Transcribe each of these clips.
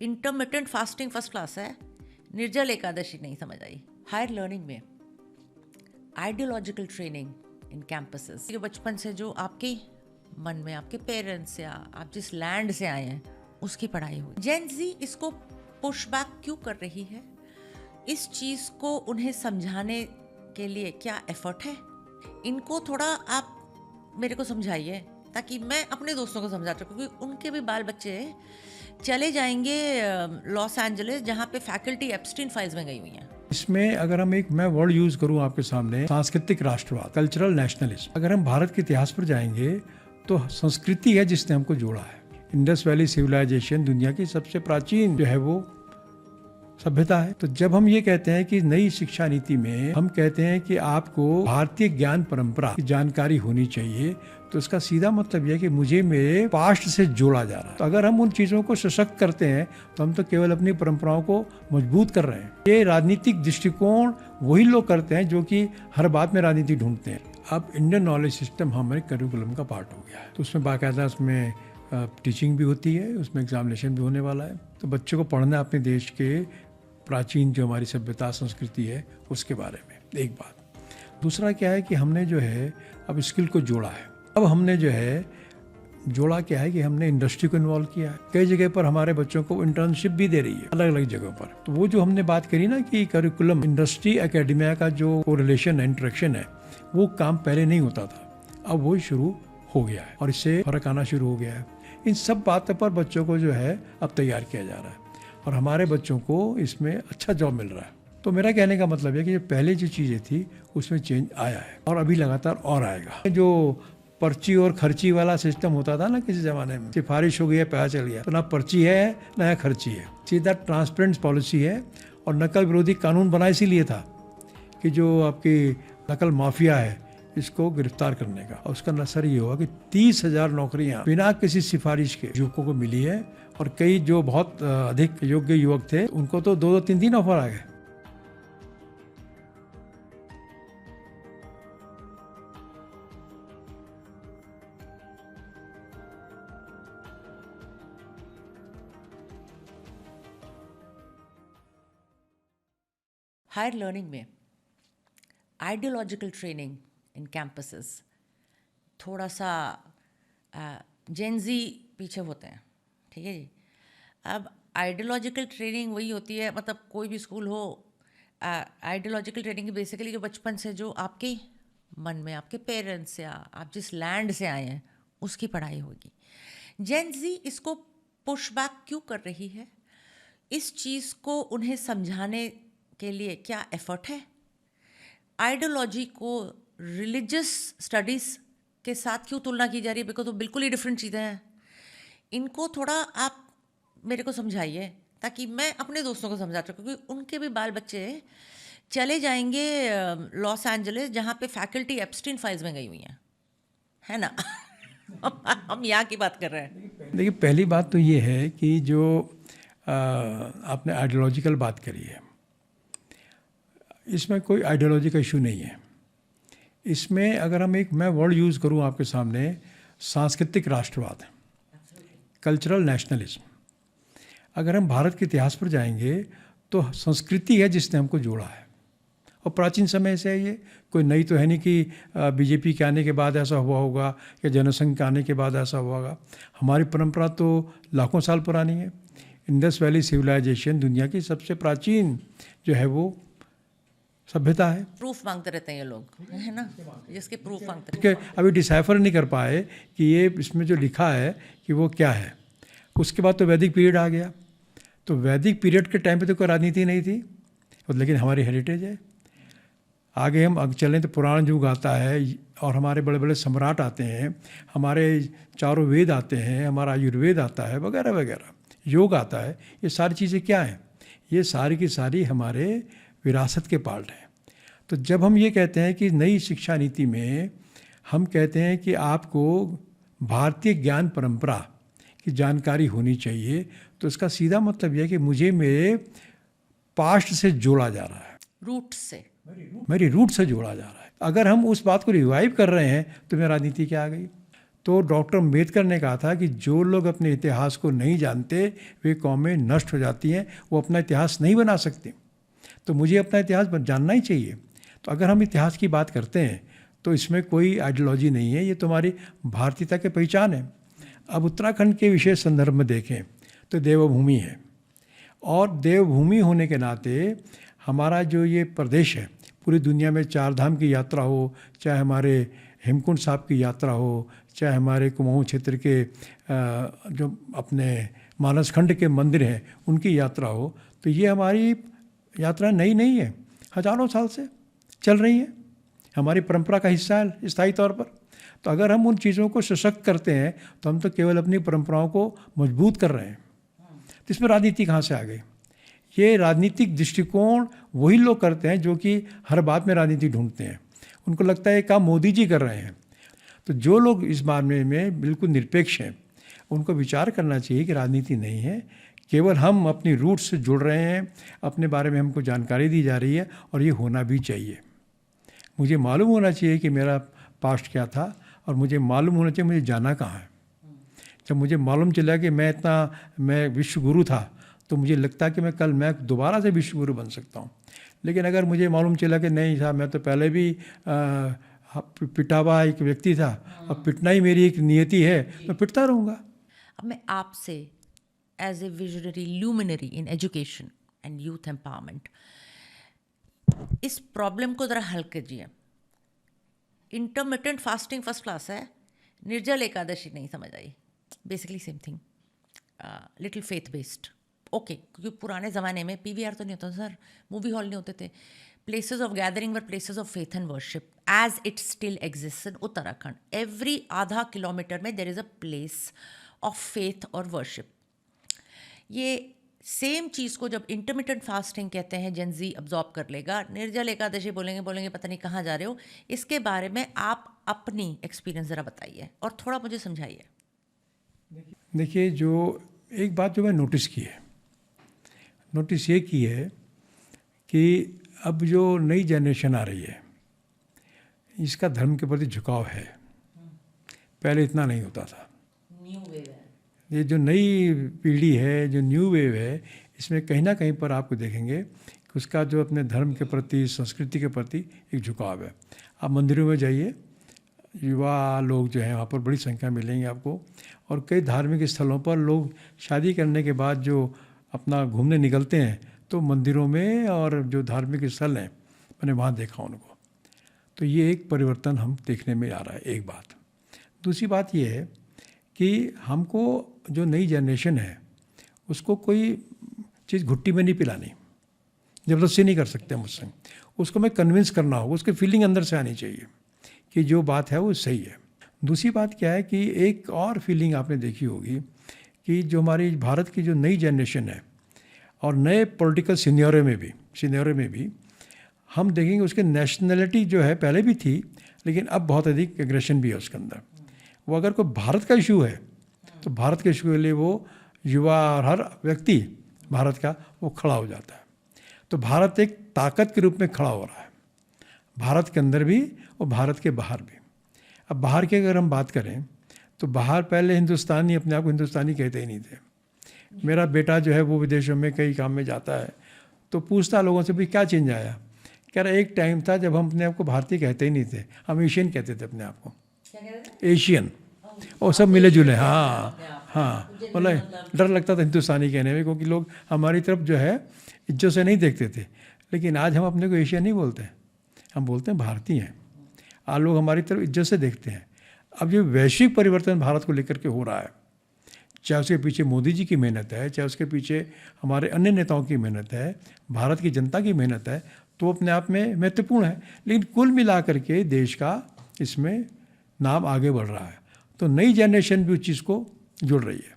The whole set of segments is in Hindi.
इंटरमिटेंट फास्टिंग फर्स्ट क्लास है, निर्जल एकादशी नहीं समझ आई। हायर लर्निंग में आइडियोलॉजिकल ट्रेनिंग इन कैंपसेस, जो बचपन से जो आपके मन में आपके पेरेंट्स या आप जिस लैंड से आए हैं उसकी पढ़ाई हुई। जेन ज़ी इसको पुश बैक क्यों कर रही है, इस चीज़ को उन्हें समझाने के लिए क्या एफर्ट है, इनको थोड़ा आप मेरे को समझाइए ताकि मैं अपने दोस्तों को समझा सकूँ, क्योंकि उनके भी बाल बच्चे चले जाएंगे लॉस एंजलिस जहाँ पे फैकल्टी एप्स्टीन फाइल्स में गई हुई हैं। इसमें अगर हम मैं वर्ड यूज करूं आपके सामने, सांस्कृतिक राष्ट्रवाद, कल्चरल नेशनलिज्म। अगर हम भारत के इतिहास पर जाएंगे तो संस्कृति है जिसने हमको जोड़ा है। इंडस वैली सिविलाइजेशन दुनिया की सबसे प्राचीन जो है वो सभ्यता है। तो जब हम ये कहते हैं कि नई शिक्षा नीति में हम कहते हैं कि आपको भारतीय ज्ञान परंपरा की जानकारी होनी चाहिए, तो इसका सीधा मतलब यह है कि मुझे मेरे पास्ट से जोड़ा जा रहा है। तो अगर हम उन चीज़ों को सशक्त करते हैं तो हम तो केवल अपनी परंपराओं को मजबूत कर रहे हैं। ये राजनीतिक दृष्टिकोण वही लोग करते हैं जो कि हर बात में राजनीति ढूंढते हैं। अब इंडियन नॉलेज सिस्टम हमारे करिकुलम का पार्ट हो गया है, तो उसमें बाकायदा उसमें टीचिंग भी होती है, उसमें एग्जामिनेशन भी होने वाला है। तो बच्चों को पढ़ना है अपने देश के प्राचीन जो हमारी सभ्यता संस्कृति है उसके बारे में, एक बात। दूसरा क्या है कि हमने जो है अब स्किल को जोड़ा है। अब हमने जो है जोड़ा क्या है कि हमने इंडस्ट्री को इन्वॉल्व किया है। कई जगह पर हमारे बच्चों को इंटर्नशिप भी दे रही है अलग अलग जगहों पर। तो वो जो हमने बात करी ना कि करिकुलम इंडस्ट्री एकेडमिया का जो कोरिलेशन है, इंटरेक्शन है, वो काम पहले नहीं होता था, अब वो शुरू हो गया है और इससे फर्क आना शुरू हो गया है। इन सब बातों पर बच्चों को जो है अब तैयार किया जा रहा है और हमारे बच्चों को इसमें अच्छा जॉब मिल रहा है। तो मेरा कहने का मतलब है कि जो पहले जो चीज़ें थी उसमें चेंज आया है और अभी लगातार और आएगा। जो पर्ची और खर्ची वाला सिस्टम होता था ना किसी ज़माने में, सिफारिश हो गई है पता चल गया, तो ना पर्ची है ना खर्ची है, सीधा ट्रांसपेरेंट पॉलिसी है। और नकल विरोधी कानून बना इसीलिए था कि जो आपकी नकल माफिया है इसको गिरफ्तार करने का। और उसका नसर ये हुआ कि 30,000 नौकरियां बिना किसी सिफारिश के युवकों को मिली है और कई जो बहुत अधिक योग्य युवक थे उनको तो 2-3 ऑफर आ गए। हायर लर्निंग में आइडियोलॉजिकल ट्रेनिंग इन कैंपसेस, थोड़ा सा जेन ज़ी पीछे होते हैं, ठीक है जी। अब आइडियोलॉजिकल ट्रेनिंग वही होती है, मतलब कोई भी स्कूल हो, आइडियोलॉजिकल ट्रेनिंग बेसिकली जो बचपन से जो आपके मन में आपके पेरेंट्स या आप जिस लैंड से आए हैं उसकी पढ़ाई होगी। जेन ज़ी इसको पुश बैक क्यों कर रही है, इस चीज़ को उन्हें समझाने के लिए क्या एफर्ट है, आइडियोलॉजी को रिलीजियस स्टडीज़ के साथ क्यों तुलना की जा रही है, बिकॉज तो बिल्कुल ही डिफरेंट चीज़ें हैं। इनको थोड़ा आप मेरे को समझाइए ताकि मैं अपने दोस्तों को समझा सकूँ, क्योंकि उनके भी बाल बच्चे चले जाएंगे लॉस एंजलिस जहाँ पे फैकल्टी एप्स्टीन फाइल्स में गई हुई हैं, है ना। हम यहाँ की बात कर रहे हैं। देखिए, पहली बात तो ये है कि जो आपने आइडियोलॉजिकल बात करी है, इसमें कोई आइडियोलॉजी का इशू नहीं है। इसमें अगर मैं वर्ड यूज़ करूँ आपके सामने, सांस्कृतिक राष्ट्रवाद, कल्चरल नेशनलिज्म। अगर हम भारत के इतिहास पर जाएंगे तो संस्कृति है जिसने हमको जोड़ा है और प्राचीन समय से है। ये कोई नई तो है नहीं कि बीजेपी के आने के बाद ऐसा हुआ होगा या जनसंघ के आने के बाद ऐसा हुआ होगा। हमारी परंपरा तो लाखों साल पुरानी है। इंडस वैली सिविलाइजेशन दुनिया की सबसे प्राचीन जो है वो सभ्यता है। प्रूफ मांगते रहते हैं ये लोग, है ना, जिसके प्रूफ मांगते हैं। अभी डिसाइफर नहीं कर पाए कि ये इसमें जो लिखा है कि वो क्या है। उसके बाद तो वैदिक पीरियड आ गया, तो वैदिक पीरियड के टाइम पे तो कोई राजनीति नहीं थी, लेकिन हमारी हेरिटेज है। आगे हम चलें तो पुराण युग आता है और हमारे बड़े बड़े सम्राट आते हैं, हमारे चारों वेद आते हैं, हमारा आयुर्वेद आता है, वगैरह वगैरह, योग आता है। ये सारी चीज़ें क्या हैं, ये सारी की सारी हमारे विरासत के पार्ट हैं। तो जब हम ये कहते हैं कि नई शिक्षा नीति में हम कहते हैं कि आपको भारतीय ज्ञान परंपरा की जानकारी होनी चाहिए, तो इसका सीधा मतलब यह है कि मुझे मेरे पास्ट से जोड़ा जा रहा है, रूट से, मेरी रूट से जोड़ा जा रहा है। अगर हम उस बात को रिवाइव कर रहे हैं तो मेरी राजनीति क्या आ गई। तो डॉक्टर अम्बेडकर ने कहा था कि जो लोग अपने इतिहास को नहीं जानते वे कौमें नष्ट हो जाती हैं, वो अपना इतिहास नहीं बना सकते। तो मुझे अपना इतिहास जानना ही चाहिए। तो अगर हम इतिहास की बात करते हैं तो इसमें कोई आइडियोलॉजी नहीं है, ये तुम्हारी भारतीयता की पहचान है। अब उत्तराखंड के विशेष संदर्भ में देखें तो देवभूमि है, और देवभूमि होने के नाते हमारा जो ये प्रदेश है, पूरी दुनिया में 4 धाम की यात्रा हो, चाहे हमारे हेमकुंड साहब की यात्रा हो, चाहे हमारे कुमाऊं क्षेत्र के जो अपने मानसखंड के मंदिर हैं उनकी यात्रा हो, तो ये हमारी यात्रा नई नहीं है, हजारों साल से चल रही है, हमारी परंपरा का हिस्सा है स्थायी तौर पर। तो अगर हम उन चीज़ों को सशक्त करते हैं तो हम तो केवल अपनी परंपराओं को मजबूत कर रहे हैं। तो इसमें राजनीति कहाँ से आ गई? ये राजनीतिक दृष्टिकोण वही लोग करते हैं जो कि हर बात में राजनीति ढूंढते हैं। उनको लगता है काम मोदी जी कर रहे हैं। तो जो लोग इस मामले में बिल्कुल निरपेक्ष हैं उनको विचार करना चाहिए कि राजनीति नहीं है, केवल हम अपनी रूट्स से जुड़ रहे हैं, अपने बारे में हमको जानकारी दी जा रही है, और ये होना भी चाहिए। मुझे मालूम होना चाहिए कि मेरा पास्ट क्या था, और मुझे मालूम होना चाहिए मुझे जाना कहाँ है। जब मुझे मालूम चला कि मैं विश्व गुरु था, तो मुझे लगता है कि मैं दोबारा से विश्व गुरु बन सकता हूँ। लेकिन अगर मुझे मालूम चला कि नहीं साहब, मैं तो पहले भी पिटा हुआ एक व्यक्ति था और पिटना ही मेरी एक नियति है, तो पिटता रहूँगा। अब मैं आपसे as a visionary luminary in education and youth empowerment इस प्रॉब्लम को ज़रा हल कीजिए। इंटरमिटेंट फास्टिंग फर्स्ट क्लास है, निर्जल एकादशी नहीं समझ आई, basically same thing, little faith based, okay. क्योंकि पुराने ज़माने में पीवीआर तो नहीं होता सर, मूवी हॉल नहीं होते थे, places of gathering were places of faith and worship as it still exist in Uttarakhand. Every आधा किलोमीटर में there is a place of faith और वर्शिप। ये सेम चीज़ को जब इंटरमिटेंट फास्टिंग कहते हैं जेनजी अब्जॉर्ब कर लेगा, निर्जल एकादशी बोलेंगे पता नहीं कहाँ जा रहे हो। इसके बारे में आप अपनी एक्सपीरियंस ज़रा बताइए और थोड़ा मुझे समझाइए। देखिए, जो एक बात जो मैं नोटिस ये की है कि अब जो नई जनरेशन आ रही है इसका धर्म के प्रति झुकाव है, पहले इतना नहीं होता था। न्यू वेव है ये, जो नई पीढ़ी है, जो न्यू वेव है, इसमें कहीं ना कहीं पर आपको देखेंगे कि उसका जो अपने धर्म के प्रति, संस्कृति के प्रति एक झुकाव है। आप मंदिरों में जाइए, युवा लोग जो हैं वहाँ पर बड़ी संख्या मिलेंगे आपको, और कई धार्मिक स्थलों पर लोग शादी करने के बाद जो अपना घूमने निकलते हैं तो मंदिरों में, और जो धार्मिक स्थल हैं मैंने वहाँ देखा उनको। तो ये एक परिवर्तन हम देखने में आ रहा है, एक बात। दूसरी बात ये है कि हमको जो नई जनरेशन है उसको कोई चीज़ घुट्टी में नहीं पिलानी, ज़बरदस्ती नहीं कर सकते मुझसे। उसको मैं कन्विंस करना होगा, उसकी फीलिंग अंदर से आनी चाहिए कि जो बात है वो सही है। दूसरी बात क्या है कि एक और फीलिंग आपने देखी होगी कि जो हमारी भारत की जो नई जनरेशन है और नए पॉलिटिकल सिनेरियो में भी हम देखेंगे उसके नेशनलिटी जो है पहले भी थी, लेकिन अब बहुत अधिक एग्रेशन भी है उसके अंदर। वो अगर कोई भारत का इशू है तो भारत के इशू के लिए वो युवा और हर व्यक्ति भारत का वो खड़ा हो जाता है। तो भारत एक ताकत के रूप में खड़ा हो रहा है, भारत के अंदर भी और भारत के बाहर भी। अब बाहर की अगर हम बात करें तो बाहर पहले हिंदुस्तानी अपने आप को हिंदुस्तानी कहते ही नहीं थे। मेरा बेटा जो है वो विदेशों में कई काम में जाता है तो पूछता लोगों से भी क्या चेंज आया। कह रहा एक टाइम था जब हम अपने आप को भारतीय कहते ही नहीं थे, हम एशियन कहते थे अपने आप को, एशियन, और सब मिले जुले। हाँ, मतलब डर लगता था हिंदुस्तानी कहने में, क्योंकि लोग हमारी तरफ जो है इज्जत से नहीं देखते थे। लेकिन आज हम अपने को एशियन नहीं बोलते, हम बोलते हैं भारतीय हैं। आज लोग हमारी तरफ इज्जत से देखते हैं। अब जो वैश्विक परिवर्तन भारत को लेकर के हो रहा है, चाहे उसके पीछे मोदी जी की मेहनत है, चाहे उसके पीछे हमारे अन्य नेताओं की मेहनत है, भारत की जनता की मेहनत है, तो अपने आप में महत्वपूर्ण है। लेकिन कुल मिला करके देश का इसमें नाम आगे बढ़ रहा है। तो नई जनरेशन भी उस चीज़ को जुड़ रही है।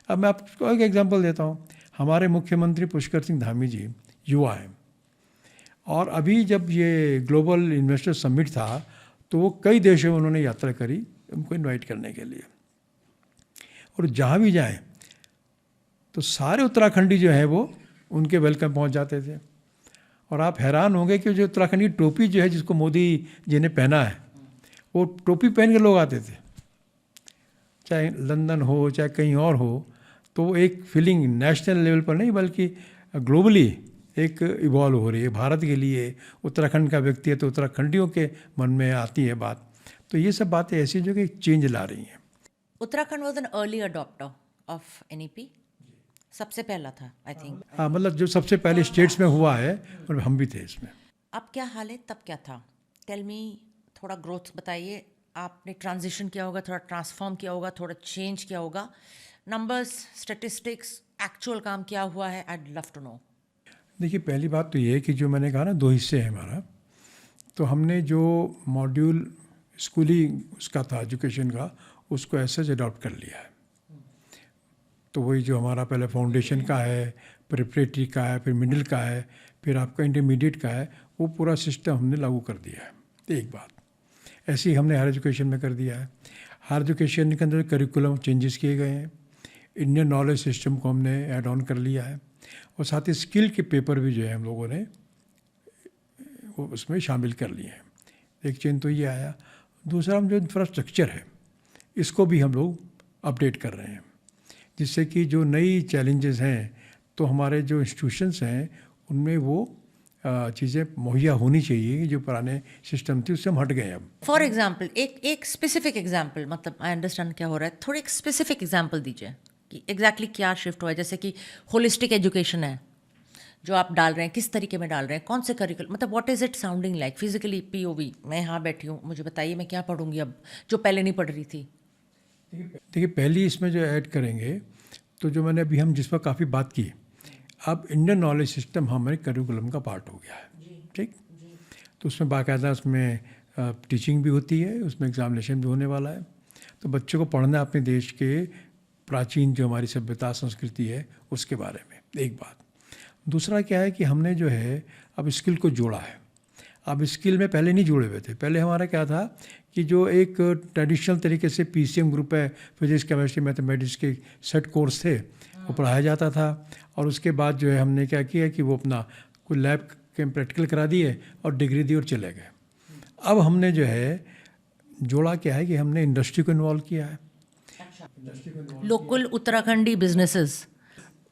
अब मैं आपको एक एग्जांपल देता हूँ। हमारे मुख्यमंत्री पुष्कर सिंह धामी जी युवा हैं, और अभी जब ये ग्लोबल इन्वेस्टर समिट था तो वो कई देशों में उन्होंने यात्रा करी उनको इनवाइट करने के लिए, और जहाँ भी जाएं तो सारे उत्तराखंडी जो हैं वो उनके वेलकम पहुँच जाते थे। और आप हैरान होंगे कि जो उत्तराखंड की टोपी जो है जिसको मोदी जी ने पहना है, वो टोपी पहन के लोग आते थे। चाहे लंदन हो चाहे कहीं और हो, तो एक फीलिंग नेशनल लेवल पर नहीं बल्कि ग्लोबली एक इवॉल्व हो रही है। भारत के लिए उत्तराखंड का व्यक्ति है तो उत्तराखंडियों के मन में आती है बात। तो ये सब बातें ऐसी जो कि चेंज ला रही हैं। Uttarakhand was an early adopter of NEP, सबसे पहला था आई थिंक। हाँ, मतलब जो सबसे पहले स्टेट्स में हुआ है और हम भी थे इसमें। अब क्या हाल है, तब क्या था? टेल मी, थोड़ा ग्रोथ बताइए। आपने ट्रांजिशन किया होगा, थोड़ा ट्रांसफॉर्म किया होगा, थोड़ा चेंज किया होगा। नंबर्स, स्टैटिस्टिक्स, एक्चुअल काम क्या हुआ है, आई लव टू नो। देखिए, पहली बात तो ये है कि जो मैंने कहा ना 2 हिस्से हैं हमारा, तो हमने जो मॉड्यूल स्कूली उसका था एजुकेशन का, उसको ऐसे अडॉप्ट कर लिया है। तो वही जो हमारा पहले फाउंडेशन का है, प्रिपरेटरी का है, फिर मिडिल का है, फिर आपका इंटरमीडिएट का है, वो पूरा सिस्टम हमने लागू कर दिया है। एक बात ऐसे ही हमने हायर एजुकेशन में कर दिया है। हायर एजुकेशन के अंदर करिकुलम चेंजेस किए गए हैं, इंडियन नॉलेज सिस्टम को हमने ऐड ऑन कर लिया है, और साथ ही स्किल के पेपर भी जो है हम लोगों ने वो उसमें शामिल कर लिए हैं। एक चेंज तो ये आया। दूसरा, हम जो इंफ्रास्ट्रक्चर है इसको भी हम लोग अपडेट कर रहे हैं, जिससे कि जो नई चैलेंजेस हैं तो हमारे जो इंस्टीट्यूशंस हैं उनमें वो चीज़ें मुहैया होनी चाहिए। जो पुराने सिस्टम थी उससे हम हट गए अब। फॉर एग्जाम्पल, एक स्पेसिफिक एग्जाम्पल, मतलब आई अंडरस्टैंड क्या हो रहा है, थोड़ी एक स्पेसिफिक एग्जाम्पल दीजिए कि एग्जैक्टली क्या शिफ्ट हुआ है। जैसे कि होलिस्टिक एजुकेशन है जो आप डाल रहे हैं, किस तरीके में डाल रहे हैं, कौन से करिकुलम, मतलब what is it sounding like physically, POV। मैं यहाँ बैठी हूँ, मुझे बताइए मैं क्या पढ़ूंगी अब जो पहले नहीं पढ़ रही थी। देखिए, पहली इसमें जो ऐड करेंगे तो जो मैंने अभी हम जिस पर काफ़ी बात की, अब इंडियन नॉलेज सिस्टम हमारे करिकुलम का पार्ट हो गया है। ठीक, तो उसमें बाकायदा उसमें टीचिंग भी होती है, उसमें एग्जामिनेशन भी होने वाला है। तो बच्चों को पढ़ना है अपने देश के प्राचीन जो हमारी सभ्यता संस्कृति है उसके बारे में, एक बात। दूसरा क्या है कि हमने जो है अब स्किल को जोड़ा है। अब स्किल में पहले नहीं जुड़े हुए थे। पहले हमारा क्या था कि जो एक ट्रेडिशनल तरीके से PCM ग्रुप है, फिजिक्स केमिस्ट्री मैथमेटिक्स के सेट कोर्स थे, वो पढ़ाया जाता था। और उसके बाद जो है हमने क्या किया कि वो अपना कोई लैब के प्रैक्टिकल करा दिए और डिग्री दी और चले गए। अब हमने जो है जोड़ा क्या है कि हमने इंडस्ट्री को इन्वॉल्व किया है। Local Uttarakhandi businesses,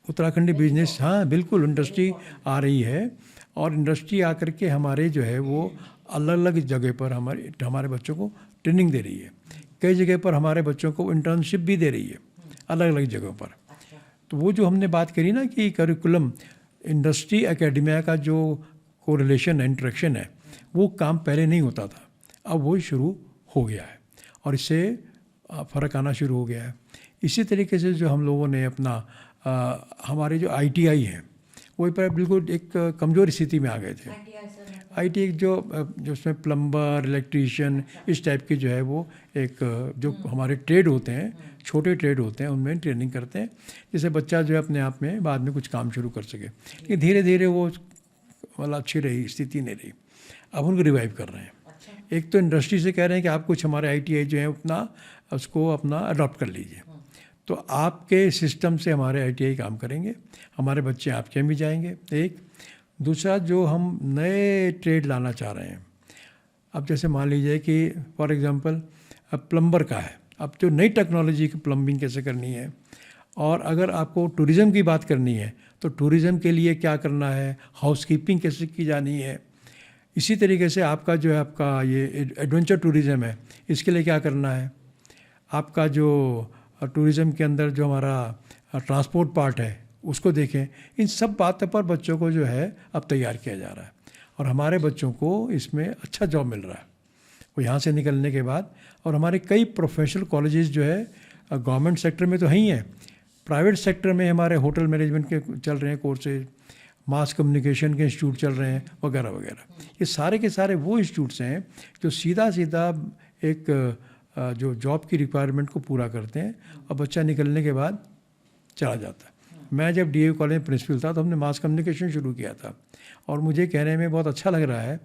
Uttarakhandi business, हाँ बिल्कुल, इंडस्ट्री आ रही है। और इंडस्ट्री आकर के हमारे जो है वो अलग अलग जगह पर हमारे बच्चों को ट्रेनिंग दे रही है। कई जगह पर हमारे बच्चों को इंटर्नशिप भी दे रही है, अलग अलग जगहों पर। तो वो जो हमने बात करी ना कि करिकुलम इंडस्ट्री एकेडमिया का जो कोरिलेशन है, इंटरेक्शन है, वो काम पहले नहीं होता था, अब वो शुरू हो गया है और इससे फ़र्क आना शुरू हो गया है। इसी तरीके से जो हम लोगों ने अपना हमारे जो ITI हैं वो पर बिल्कुल एक कमज़ोर स्थिति में आ गए थे। ITI जो उसमें प्लम्बर, इलेक्ट्रीशियन, इस टाइप की जो है वो एक जो हमारे ट्रेड होते हैं, छोटे ट्रेड होते हैं, उनमें ट्रेनिंग करते हैं, जिससे बच्चा जो है अपने आप में बाद में कुछ काम शुरू कर सके। लेकिन धीरे धीरे वो मतलब अच्छी रही, स्थिति नहीं रही। अब उनको रिवाइव कर रहे हैं। एक तो इंडस्ट्री से कह रहे हैं कि आप कुछ हमारे ITI जो है अपना उसको अपना अडॉप्ट कर लीजिए, तो आपके सिस्टम से हमारे ITI काम करेंगे, हमारे बच्चे आपके यहाँ भी जाएंगे। एक दूसरा, जो हम नए ट्रेड लाना चाह रहे हैं, अब जैसे मान लीजिए कि फॉर एग्जांपल अब प्लम्बर का है, अब जो नई टेक्नोलॉजी की प्लम्बिंग कैसे करनी है, और अगर आपको टूरिज़्म की बात करनी है तो टूरिज़्म के लिए क्या करना है, हाउसकीपिंग कैसे की जानी है। इसी तरीके से आपका जो है आपका ये एडवेंचर टूरिज़्म है, इसके लिए क्या करना है। आपका जो टूरिज़्म के अंदर जो हमारा ट्रांसपोर्ट पार्ट है उसको देखें। इन सब बातों पर बच्चों को जो है अब तैयार किया जा रहा है और हमारे बच्चों को इसमें अच्छा जॉब मिल रहा है वो यहाँ से निकलने के बाद। और हमारे कई प्रोफेशनल कॉलेजेस जो है गवर्नमेंट सेक्टर में तो है ही हैं, प्राइवेट सेक्टर में हमारे होटल मैनेजमेंट के चल रहे हैं कोर्सेज, मास कम्युनिकेशन के इंस्टीट्यूट चल रहे हैं वगैरह वगैरह। ये सारे के सारे वो इंस्टीट्यूट्स हैं जो सीधा सीधा एक जो जॉब की रिक्वायरमेंट को पूरा करते हैं और बच्चा निकलने के बाद चला जाता है। मैं जब DAV कॉलेज में प्रिंसिपल था तो हमने मास कम्युनिकेशन शुरू किया था और मुझे कहने में बहुत अच्छा लग रहा है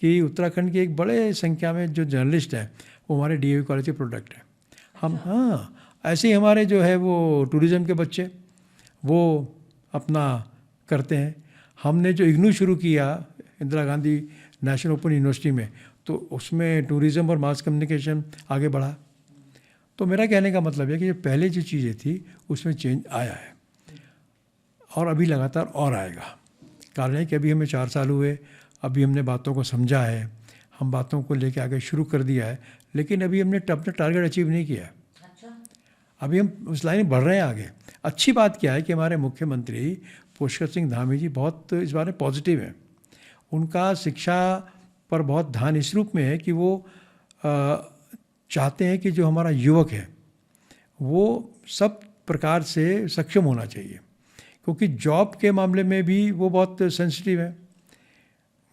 कि उत्तराखंड की एक बड़े संख्या में जो जर्नलिस्ट हैं वो हमारे DAV कॉलेज के प्रोडक्ट हैं। हम ऐसे ही हमारे जो है वो टूरिज़्म के बच्चे वो अपना करते हैं। हमने जो IGNOU शुरू किया Indira Gandhi national open university में, तो उसमें टूरिज़्म और मास कम्युनिकेशन आगे बढ़ा। तो मेरा कहने का मतलब है कि जो पहले जो चीज़ें थी उसमें चेंज आया है और अभी लगातार और आएगा। कारण है कि अभी हमें 4 साल हुए, अभी हमने बातों को समझा है, हम बातों को लेके आगे शुरू कर दिया है, लेकिन अभी हमने अपना टारगेट अचीव नहीं किया। अच्छा। अभी हम उस लाइन में बढ़ रहे हैं आगे। अच्छी बात क्या है कि हमारे मुख्यमंत्री पुष्कर सिंह धामी जी बहुत इस बारे में पॉजिटिव हैं। उनका शिक्षा पर बहुत ध्यान इस रूप में है कि वो चाहते हैं कि जो हमारा युवक है वो सब प्रकार से सक्षम होना चाहिए, क्योंकि जॉब के मामले में भी वो बहुत सेंसिटिव है।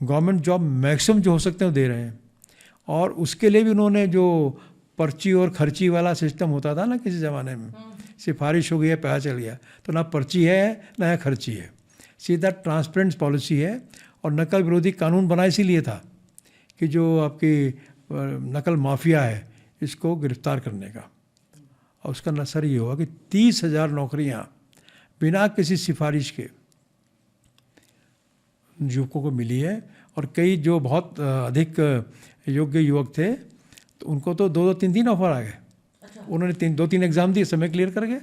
गवर्नमेंट जॉब मैक्सिमम जो हो सकते हैं वो दे रहे हैं, और उसके लिए भी उन्होंने जो पर्ची और खर्ची वाला सिस्टम होता था ना किसी ज़माने में, सिफारिश हो गई है पैसा चल गया, तो ना पर्ची है ना खर्ची है, सीधा ट्रांसपेरेंट पॉलिसी है। और नकल विरोधी कानून बना इसीलिए था कि जो आपकी नकल माफिया है इसको गिरफ्तार करने का, और उसका असर ये हुआ कि 30,000 नौकरियां बिना किसी सिफारिश के युवकों को मिली है। और कई जो बहुत अधिक योग्य युवक थे तो उनको तो 2-3 ऑफर आ गए। उन्होंने 2-3 एग्ज़ाम दिए, समय क्लियर कर गए।